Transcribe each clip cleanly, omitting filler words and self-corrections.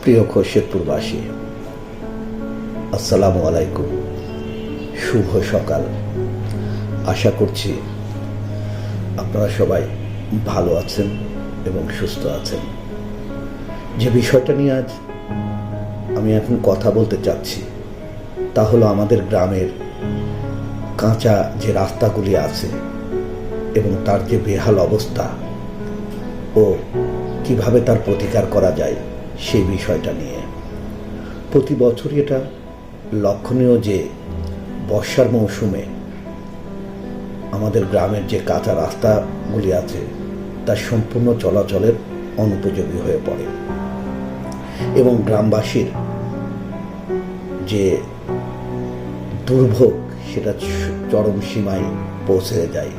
প্রিয় খোরশেদপুরবাসী, আসসালামু আলাইকুম। শুভ সকাল। আশা করছি আপনারা সবাই ভালো আছেন এবং সুস্থ আছেন। যে বিষয়টা নিয়ে আজ আমি এখন কথা বলতে চাচ্ছি তা হলো আমাদের গ্রামের কাঁচা যে রাস্তাগুলি আছে এবং তার যে বেহাল অবস্থা ও কিভাবে তার প্রতিকার করা যায় সেই বিষয়টা নিয়ে। প্রতি বছরই এটা লক্ষণীয় যে বর্ষার মৌসুমে আমাদের গ্রামের যে কাঁচা রাস্তাগুলি আছে তা সম্পূর্ণ চলাচলের অনুপযোগী হয়ে পড়ে এবং গ্রামবাসীর যে দুর্ভোগ সেটা চরম সীমায় পৌঁছে যায়।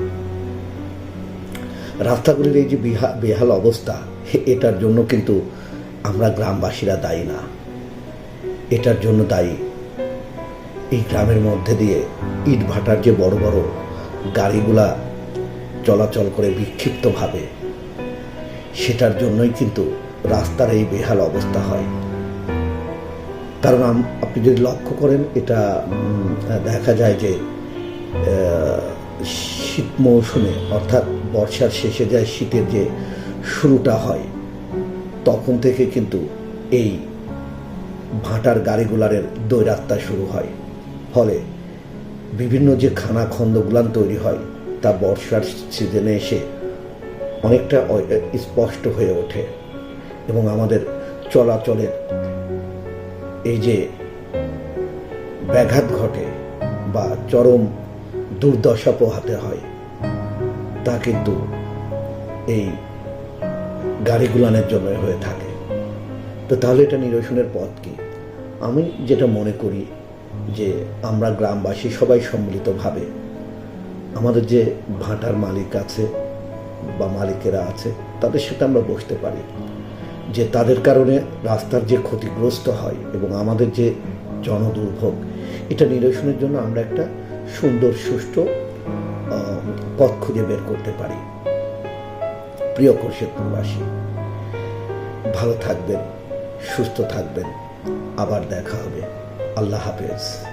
রাস্তাগুলির এই যে বেহাল অবস্থা, এটার জন্য কিন্তু আমরা গ্রামবাসীরা দায়ী না। এটার জন্য দায়ী এই গ্রামের মধ্যে দিয়ে ইট ভাটার যে বড় বড় গাড়িগুলা চলাচল করে বিক্ষিপ্তভাবে, সেটার জন্যই কিন্তু রাস্তার এই বেহাল অবস্থা হয়। কারণ আপনি যদি লক্ষ্য করেন, এটা দেখা যায় যে শীত মৌসুমে অর্থাৎ বর্ষার শেষে যায় শীতের যে শুরুটা হয়, তখন থেকে কিন্তু এই ভাটার গাড়িগুলারের দৈরাত্তা শুরু হয়। ফলে বিভিন্ন যে খানাখন্দগুলান তৈরি হয় তা বর্ষার সিজনে এসে অনেকটা স্পষ্ট হয়ে ওঠে এবং আমাদের চলাচলের এই যে ব্যাঘাত ঘটে বা চরম দুর্দশা পোহাতে হয়, তা কিন্তু এই গাড়িগুলানের জন্য হয়ে থাকে। তো তাহলে এটা নিরসনের পথ কি? আমি যেটা মনে করি যে আমরা গ্রামবাসী সবাই সম্মিলিতভাবে আমাদের যে ভাটার মালিক আছে বা মালিকেরা আছে তাদের সাথে আমরা বসতে পারি, যে তাদের কারণে রাস্তার যে ক্ষতিগ্রস্ত হয় এবং আমাদের যে জনদুর্ভোগ, এটা নিরসনের জন্য আমরা একটা সুন্দর সুষ্ঠু পথ খুঁজে বের করতে পারি। প্রিয় খোরশেদপুরবাসী, ভালো থাকবেন, সুস্থ থাকবেন। আবার দেখা হবে। আল্লাহ হাফেজ।